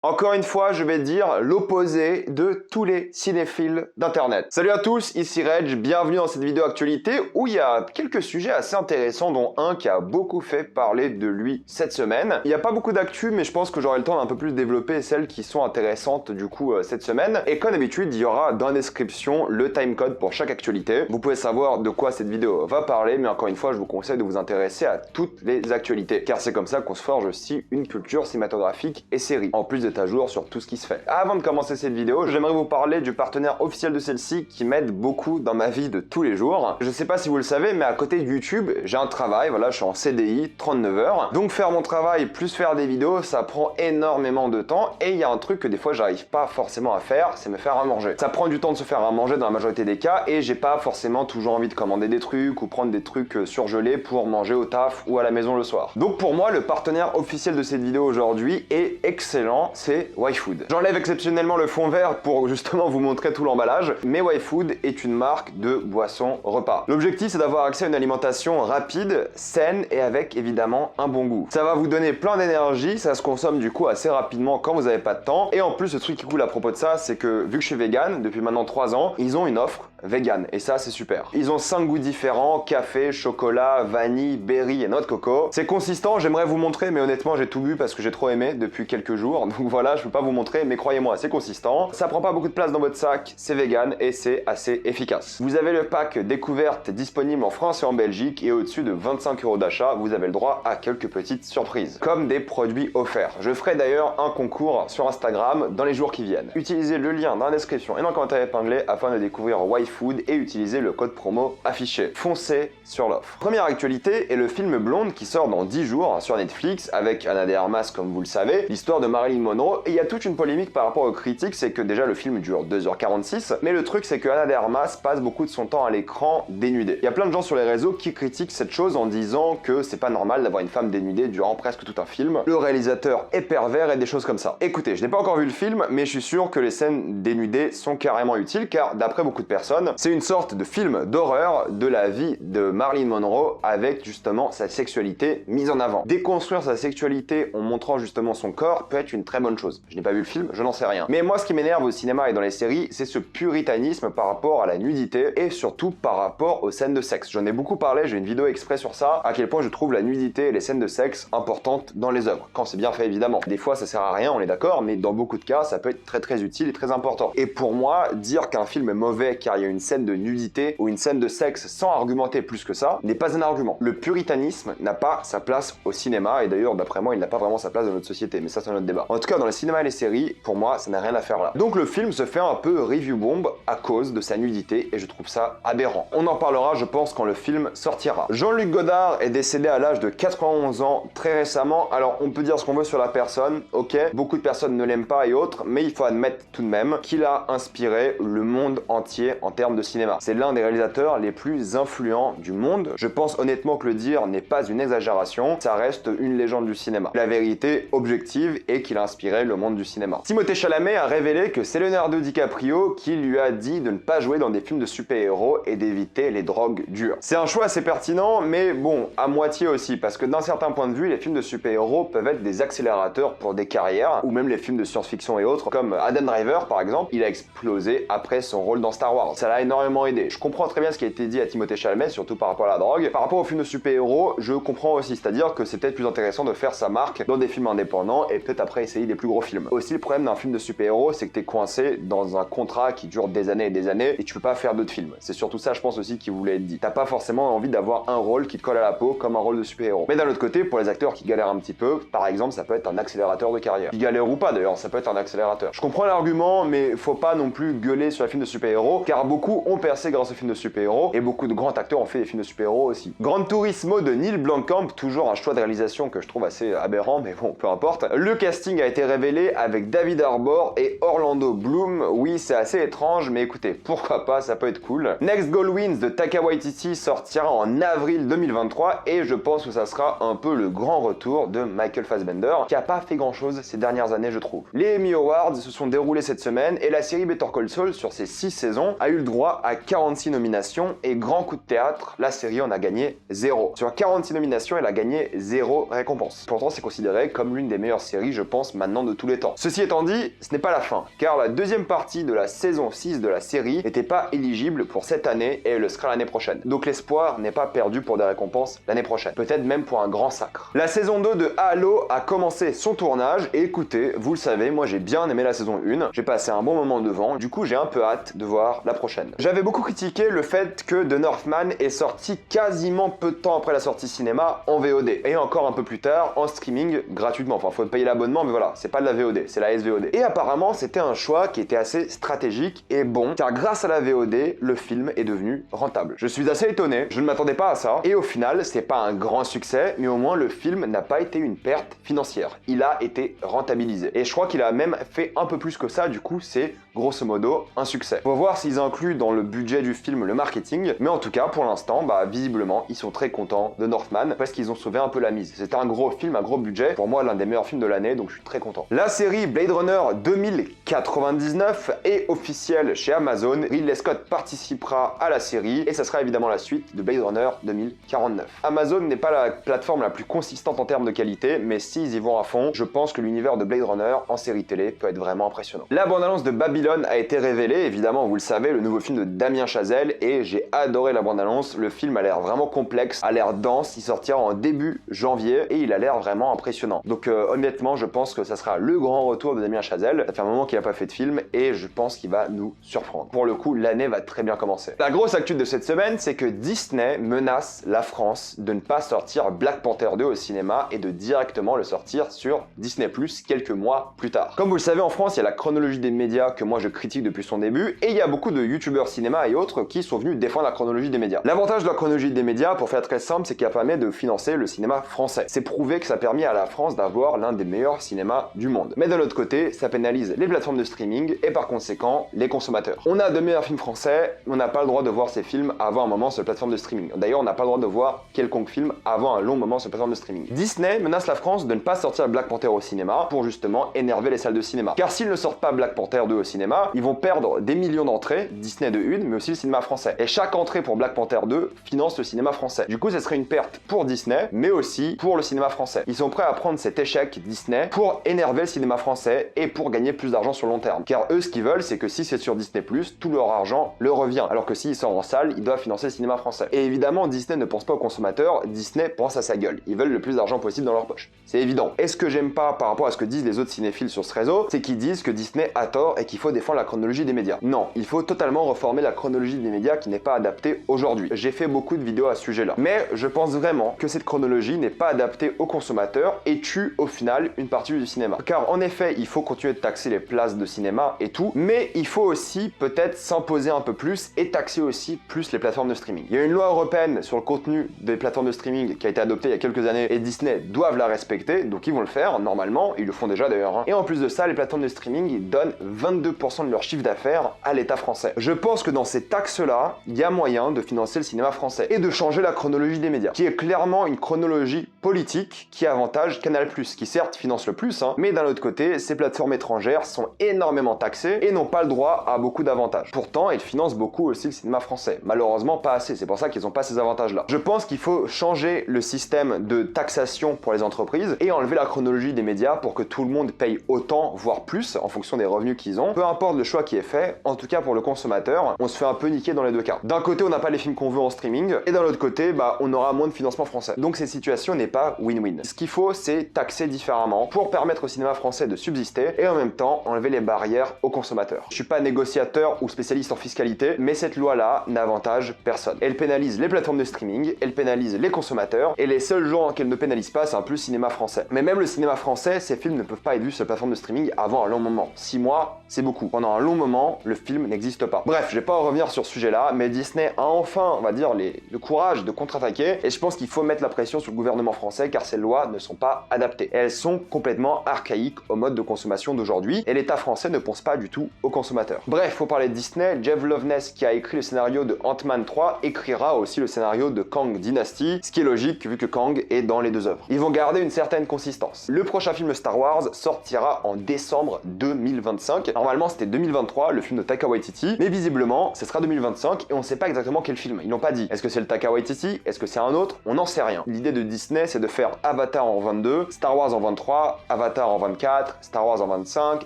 Encore une fois, je vais dire l'opposé de tous les cinéphiles d'internet. Salut à tous, ici Reg, bienvenue dans cette vidéo actualité où il y a quelques sujets assez intéressants dont un qui a beaucoup fait parler de lui cette semaine. Il n'y a pas beaucoup d'actu mais je pense que j'aurai le temps d'un peu plus développer celles qui sont intéressantes du coup cette semaine. Et comme d'habitude, il y aura dans la description le timecode pour chaque actualité. Vous pouvez savoir de quoi cette vidéo va parler, mais encore une fois, je vous conseille de vous intéresser à toutes les actualités car c'est comme ça qu'on se forge aussi une culture cinématographique et série. En plus à jour sur tout ce qui se fait. Avant de commencer cette vidéo, j'aimerais vous parler du partenaire officiel de celle-ci qui m'aide beaucoup dans ma vie de tous les jours. Je sais pas si vous le savez, mais à côté de YouTube, j'ai un travail, voilà, je suis en CDI, 39 heures. Donc faire mon travail plus faire des vidéos, ça prend énormément de temps et il y a un truc que des fois j'arrive pas forcément à faire, c'est me faire à manger. Ça prend du temps de se faire à manger dans la majorité des cas et j'ai pas forcément toujours envie de commander des trucs ou prendre des trucs surgelés pour manger au taf ou à la maison le soir. Donc pour moi, le partenaire officiel de cette vidéo aujourd'hui est excellent, c'est YFood. J'enlève exceptionnellement le fond vert pour justement vous montrer tout l'emballage, mais YFood est une marque de boissons repas. L'objectif c'est d'avoir accès à une alimentation rapide, saine et avec évidemment un bon goût. Ça va vous donner plein d'énergie, ça se consomme du coup assez rapidement quand vous n'avez pas de temps. Et en plus, le truc qui est cool à propos de ça, c'est que vu que je suis vegan depuis maintenant 3 ans, ils ont une offre vegan et ça c'est super. Ils ont 5 goûts différents, café, chocolat, vanille, berry et noix de coco. C'est consistant, j'aimerais vous montrer mais honnêtement j'ai tout bu parce que j'ai trop aimé depuis quelques jours. Donc voilà, je peux pas vous montrer mais croyez-moi c'est consistant. Ça prend pas beaucoup de place dans votre sac, c'est vegan et c'est assez efficace. Vous avez le pack découverte disponible en France et en Belgique et au-dessus de 25 € d'achat, vous avez le droit à quelques petites surprises comme des produits offerts. Je ferai d'ailleurs un concours sur Instagram dans les jours qui viennent. Utilisez le lien dans la description et dans le commentaire épinglé afin de découvrir YFood et utiliser le code promo affiché. Foncez sur l'offre. Première actualité est le film Blonde qui sort dans 10 jours sur Netflix avec Ana de Armas comme vous le savez, l'histoire de Marilyn Monroe et il y a toute une polémique par rapport aux critiques, c'est que déjà le film dure 2h46 mais le truc c'est que Ana de Armas passe beaucoup de son temps à l'écran dénudée. Il y a plein de gens sur les réseaux qui critiquent cette chose en disant que c'est pas normal d'avoir une femme dénudée durant presque tout un film, le réalisateur est pervers et des choses comme ça. Écoutez, je n'ai pas encore vu le film mais je suis sûr que les scènes dénudées sont carrément utiles car d'après beaucoup de personnes, c'est une sorte de film d'horreur de la vie de Marilyn Monroe avec justement sa sexualité mise en avant. Déconstruire sa sexualité en montrant justement son corps peut être une très bonne chose. Je n'ai pas vu le film, je n'en sais rien. Mais moi ce qui m'énerve au cinéma et dans les séries, c'est ce puritanisme par rapport à la nudité et surtout par rapport aux scènes de sexe. J'en ai beaucoup parlé, j'ai une vidéo exprès sur ça, à quel point je trouve la nudité et les scènes de sexe importantes dans les œuvres. Quand c'est bien fait évidemment. Des fois ça sert à rien, on est d'accord, mais dans beaucoup de cas ça peut être très utile et très important. Et pour moi, dire qu'un film est mauvais car il y a une scène de nudité ou une scène de sexe sans argumenter plus que ça n'est pas un argument. Le puritanisme n'a pas sa place au cinéma et d'ailleurs d'après moi il n'a pas vraiment sa place dans notre société, mais ça c'est un autre débat. En tout cas dans le cinéma et les séries, pour moi ça n'a rien à faire là. Donc le film se fait un peu review bomb à cause de sa nudité et je trouve ça aberrant. On en parlera je pense quand le film sortira. Jean-Luc Godard est décédé à l'âge de 91 ans très récemment, alors on peut dire ce qu'on veut sur la personne, ok, beaucoup de personnes ne l'aiment pas et autres, mais il faut admettre tout de même qu'il a inspiré le monde entier en termes de cinéma. C'est l'un des réalisateurs les plus influents du monde. Je pense honnêtement que le dire n'est pas une exagération, ça reste une légende du cinéma. La vérité objective est qu'il a inspiré le monde du cinéma. Timothée Chalamet a révélé que c'est Leonardo DiCaprio qui lui a dit de ne pas jouer dans des films de super-héros et d'éviter les drogues dures. C'est un choix assez pertinent, mais bon, à moitié aussi, parce que d'un certain point de vue, les films de super-héros peuvent être des accélérateurs pour des carrières, ou même les films de science-fiction et autres, comme Adam Driver par exemple, il a explosé après son rôle dans Star Wars. Ça l'a énormément aidé. Je comprends très bien ce qui a été dit à Timothée Chalamet, surtout par rapport à la drogue. Par rapport aux films de super-héros, je comprends aussi, c'est-à-dire que c'est peut-être plus intéressant de faire sa marque dans des films indépendants et peut-être après essayer des plus gros films. Aussi, le problème d'un film de super-héros, c'est que t'es coincé dans un contrat qui dure des années et des années et tu peux pas faire d'autres films. C'est surtout ça, je pense aussi, qui voulait être dit. T'as pas forcément envie d'avoir un rôle qui te colle à la peau comme un rôle de super-héros. Mais d'un autre côté, pour les acteurs qui galèrent un petit peu, par exemple, ça peut être un accélérateur de carrière. Qui galère ou pas d'ailleurs, ça peut être un accélérateur. Je comprends l'argument, mais faut pas non plus gueuler sur les films de super-héros, car beaucoup ont percé grâce aux films de super-héros et beaucoup de grands acteurs ont fait des films de super-héros aussi. Gran Turismo de Neil Blomkamp, toujours un choix de réalisation que je trouve assez aberrant, mais bon, peu importe. Le casting a été révélé avec David Harbour et Orlando Bloom. Oui, c'est assez étrange, mais écoutez, pourquoi pas, ça peut être cool. Next Goal Wins de Taika Waititi sortira en avril 2023 et je pense que ça sera un peu le grand retour de Michael Fassbender, qui a pas fait grand chose ces dernières années, je trouve. Les Emmy Awards se sont déroulés cette semaine et la série Better Call Saul, sur ses 6 saisons, a eu le droit à 46 nominations et grand coup de théâtre, la série en a gagné 0. Sur 46 nominations, elle a gagné 0 récompense. Pourtant, c'est considéré comme l'une des meilleures séries, je pense, maintenant de tous les temps. Ceci étant dit, ce n'est pas la fin, car la deuxième partie de la saison 6 de la série n'était pas éligible pour cette année et elle le sera l'année prochaine. Donc l'espoir n'est pas perdu pour des récompenses l'année prochaine, peut-être même pour un grand sacre. La saison 2 de Halo a commencé son tournage et écoutez, vous le savez, moi j'ai bien aimé la saison 1, j'ai passé un bon moment devant, du coup j'ai un peu hâte de voir la prochaine. J'avais beaucoup critiqué le fait que The Northman est sorti quasiment peu de temps après la sortie cinéma en VOD et encore un peu plus tard en streaming gratuitement. Enfin, faut payer l'abonnement, mais voilà, c'est pas de la VOD, c'est la SVOD. Et apparemment, c'était un choix qui était assez stratégique et bon, car grâce à la VOD, le film est devenu rentable. Je suis assez étonné, je ne m'attendais pas à ça, et au final, c'est pas un grand succès, mais au moins le film n'a pas été une perte financière. Il a été rentabilisé. Et je crois qu'il a même fait un peu plus que ça, du coup, c'est grosso modo un succès. Faut voir s'ils incluent dans le budget du film le marketing, mais en tout cas, pour l'instant, visiblement, ils sont très contents de Northman parce qu'ils ont sauvé un peu la mise. C'était un gros film, un gros budget, pour moi l'un des meilleurs films de l'année, donc je suis très content. La série Blade Runner 2099 est officielle chez Amazon. Ridley Scott participera à la série et ça sera évidemment la suite de Blade Runner 2049. Amazon n'est pas la plateforme la plus consistante en termes de qualité, mais s'ils y vont à fond, je pense que l'univers de Blade Runner en série télé peut être vraiment impressionnant. La bande-annonce de Babylon a été révélée, évidemment, vous le savez, le nouveau film de Damien Chazelle, et j'ai adoré la bande-annonce. Le film a l'air vraiment complexe, a l'air dense, il sortira en début janvier et il a l'air vraiment impressionnant. Donc honnêtement, je pense que ça sera le grand retour de Damien Chazelle. Ça fait un moment qu'il n'a pas fait de film et je pense qu'il va nous surprendre. Pour le coup, l'année va très bien commencer. La grosse actu de cette semaine, c'est que Disney menace la France de ne pas sortir Black Panther 2 au cinéma et de directement le sortir sur Disney+ quelques mois plus tard. Comme vous le savez, en France, il y a la chronologie des médias que moi je critique depuis son début et il y a beaucoup de youtubeurs cinéma et autres qui sont venus défendre la chronologie des médias. L'avantage de la chronologie des médias, pour faire très simple, c'est qu'elle permet de financer le cinéma français. C'est prouvé que ça a permis à la France d'avoir l'un des meilleurs cinémas du monde. Mais d'un autre côté, ça pénalise les plateformes de streaming et par conséquent les consommateurs. On a de meilleurs films français, mais on n'a pas le droit de voir ces films avant un moment sur les plateformes de streaming. D'ailleurs, on n'a pas le droit de voir quelconque film avant un long moment sur les plateformes de streaming. Disney menace la France de ne pas sortir Black Panther au cinéma pour justement énerver les salles de cinéma. Car s'ils ne sortent pas Black Panther 2 au cinéma, ils vont perdre des millions d'entrées, Disney de une, mais aussi le cinéma français. Et chaque entrée pour Black Panther 2 finance le cinéma français. Du coup, ce serait une perte pour Disney, mais aussi pour le cinéma français. Ils sont prêts à prendre cet échec Disney pour énerver le cinéma français et pour gagner plus d'argent sur le long terme. Car eux, ce qu'ils veulent, c'est que si c'est sur Disney+, tout leur argent leur revient. Alors que s'ils sont en salle, ils doivent financer le cinéma français. Et évidemment, Disney ne pense pas aux consommateurs, Disney pense à sa gueule. Ils veulent le plus d'argent possible dans leur poche. C'est évident. Et ce que j'aime pas par rapport à ce que disent les autres cinéphiles sur ce réseau, c'est qu'ils disent que Disney a tort et qu'il faut défendre la chronologie des médias. Non, il faut totalement reformer la chronologie des médias qui n'est pas adaptée aujourd'hui. J'ai fait beaucoup de vidéos à ce sujet-là. Mais je pense vraiment que cette chronologie n'est pas adaptée aux consommateurs et tue au final une partie du cinéma. Car en effet, il faut continuer de taxer les places de cinéma et tout, mais il faut aussi peut-être s'imposer un peu plus et taxer aussi plus les plateformes de streaming. Il y a une loi européenne sur le contenu des plateformes de streaming qui a été adoptée il y a quelques années et Disney doivent la respecter, donc ils vont le faire normalement, ils le font déjà d'ailleurs. Et en plus de ça, les plateformes de streaming ils donnent 22% de leur chiffre d'affaires à l'État français. Je pense que dans ces taxes-là, il y a moyen de financer le cinéma français et de changer la chronologie des médias, qui est clairement une chronologie politique qui avantage Canal+, qui certes finance le plus, mais d'un autre côté, ces plateformes étrangères sont énormément taxées et n'ont pas le droit à beaucoup d'avantages. Pourtant, elles financent beaucoup aussi le cinéma français. Malheureusement, pas assez. C'est pour ça qu'ils n'ont pas ces avantages-là. Je pense qu'il faut changer le système de taxation pour les entreprises et enlever la chronologie des médias pour que tout le monde paye autant, voire plus, en fonction des revenus qu'ils ont. Peu importe le choix qui est fait, en tout cas pour le consommateur, on se fait un peu niquer dans les deux cas. D'un côté, on n'a pas les films qu'on veut en streaming, et d'un autre côté, on aura moins de financement français. Donc cette situation n'est pas win-win. Ce qu'il faut, c'est taxer différemment pour permettre au cinéma français de subsister et en même temps enlever les barrières aux consommateurs. Je suis pas négociateur ou spécialiste en fiscalité, mais cette loi-là n'avantage personne. Elle pénalise les plateformes de streaming, elle pénalise les consommateurs, et les seuls gens qu'elle ne pénalise pas, c'est un peu le cinéma français. Mais même le cinéma français, ces films ne peuvent pas être vus sur la plateforme de streaming avant un long moment. 6 mois, c'est beaucoup. Pendant un long moment, le film n'existe pas. Bref, je vais pas en revenir sur ce sujet-là, mais Disney a enfin, on va dire, le courage de contre-attaquer, et je pense qu'il faut mettre la pression sur le gouvernement français car ces lois ne sont pas adaptées. Elles sont complètement archaïques au mode de consommation d'aujourd'hui, et l'État français ne pense pas du tout aux consommateurs. Bref, faut parler de Disney. Jeff Loveness, qui a écrit le scénario de Ant-Man 3, écrira aussi le scénario de Kang Dynasty, ce qui est logique vu que Kang est dans les deux œuvres. Ils vont garder une certaine consistance. Le prochain film Star Wars sortira en décembre 2025. Normalement, c'était 2023, le film de Taika Waititi, mais visiblement, ce sera 2025 et on sait pas exactement quel film. Ils n'ont pas dit. Est-ce que c'est le Taika Waititi? Est-ce que c'est un autre? On n'en sait rien. L'idée de Disney, c'est de faire Avatar en 22, Star Wars en 23, Avatar en 24, Star Wars en 25,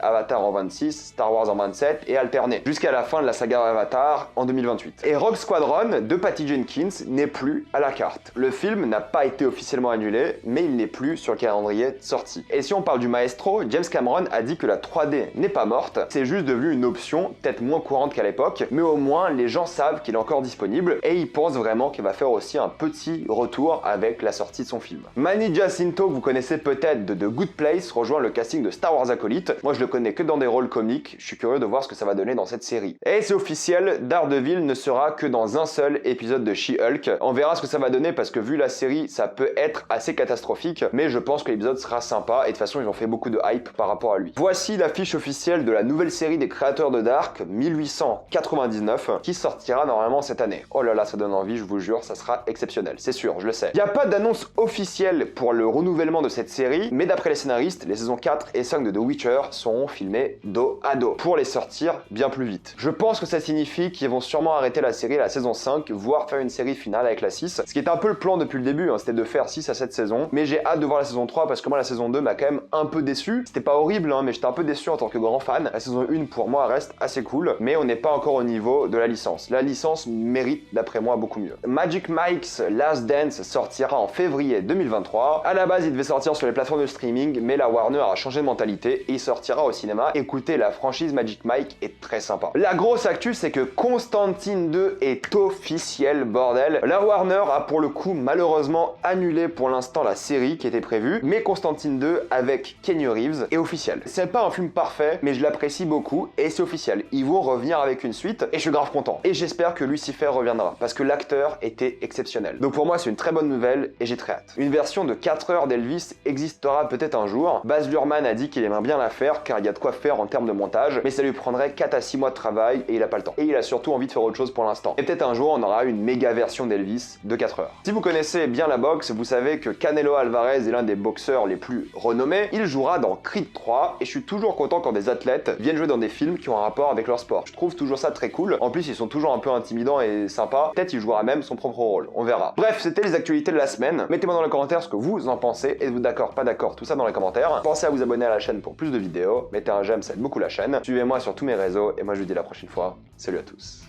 Avatar en 26, Star Wars en 27 et alterner jusqu'à la fin de la saga Avatar en 2028. Et Rogue Squadron de Patty Jenkins n'est plus à la carte. Le film n'a pas été officiellement annulé, mais il n'est plus sur le calendrier de sortie. Et si on parle du maestro, James Cameron a dit que la 3D n'est pas morte, c'est juste devenu une option, peut-être moins courante qu'à l'époque, mais au moins les gens savent qu'il est encore disponible et ils pensent vraiment qu'il va faire aussi un petit retour avec la sortie de son film. Manny Jacinto, que vous connaissez peut-être de The Good Place, rejoint le casting de Star Wars Acolyte. Moi je le connais que dans des rôles comiques, je suis curieux de voir ce que ça va donner dans cette série. Et c'est officiel, Daredevil ne sera que dans un seul épisode de She-Hulk. On verra ce que ça va donner parce que vu la série, ça peut être assez catastrophique, mais je pense que l'épisode sera sympa et de toute façon ils ont fait beaucoup de hype par rapport à lui. Voici l'affiche officielle de la nouvelle série des créateurs de Dark, 1899, qui sortira normalement cette année. Oh là là, ça donne envie, je vous jure, ça sera exceptionnel, c'est sûr, je le sais. Il n'y a pas d'annonce officielle pour le renouvellement de cette série, mais d'après les scénaristes, les saisons 4 et 5 de The Witcher seront filmées dos à dos, pour les sortir bien plus vite. Je pense que ça signifie qu'ils vont sûrement arrêter la série à la saison 5, voire faire une série finale avec la 6, ce qui est un peu le plan depuis le début, hein, c'était de faire 6 à 7 saisons, mais j'ai hâte de voir la saison 3 parce que moi la saison 2 m'a quand même un peu déçu. C'était pas horrible, hein, mais j'étais un peu déçu en tant que grand fan. La saison 1 pour moi reste assez cool, mais on n'est pas encore au niveau de la licence. La licence mérite d'après moi beaucoup mieux. Magic Mike's Last Dance sortira en février 2023. À la base il devait sortir sur les plateformes de streaming, mais la Warner a changé de mentalité et il sortira au cinéma. Écoutez, la franchise Magic Mike est très sympa. La grosse actu, c'est que Constantine 2 est officiel, bordel. La Warner a pour le coup malheureusement annulé pour l'instant la série qui était prévue, mais Constantine 2 avec Keanu Reeves est officiel. C'est pas un film parfait, mais je l'apprécie beaucoup et c'est officiel. Ils vont revenir avec une suite et je suis grave content. Et j'espère que Lucifer reviendra parce que l'acteur était exceptionnel. Donc pour moi, c'est une très bonne nouvelle et j'ai très hâte. Une version de 4 heures d'Elvis existera peut-être un jour. Baz Luhrmann a dit qu'il aimerait bien la faire car il y a de quoi faire en termes de montage, mais ça lui prendrait 4 à 6 mois de travail et il a pas le temps. Et il a surtout envie de faire autre chose pour l'instant. Et peut-être un jour, on aura une méga version d'Elvis de 4 heures. Si vous connaissez bien la boxe, vous savez que Canelo Alvarez est l'un des boxeurs les plus renommés. Il jouera dans Creed 3 et je suis toujours content quand des athlètes viennent jouer dans des films qui ont un rapport avec leur sport. Je trouve toujours ça très cool. En plus, ils sont toujours un peu intimidants et sympas. Peut-être il jouera même son propre rôle. On verra. Bref, c'était les actualités de la semaine. Mettez-moi dans les commentaires ce que vous en pensez. Êtes-vous d'accord, pas d'accord, tout ça dans les commentaires. Pensez à vous abonner à la chaîne pour plus de vidéos. Mettez un j'aime, ça aide beaucoup la chaîne. Suivez-moi sur tous mes réseaux et moi je vous dis à la prochaine fois. Salut à tous.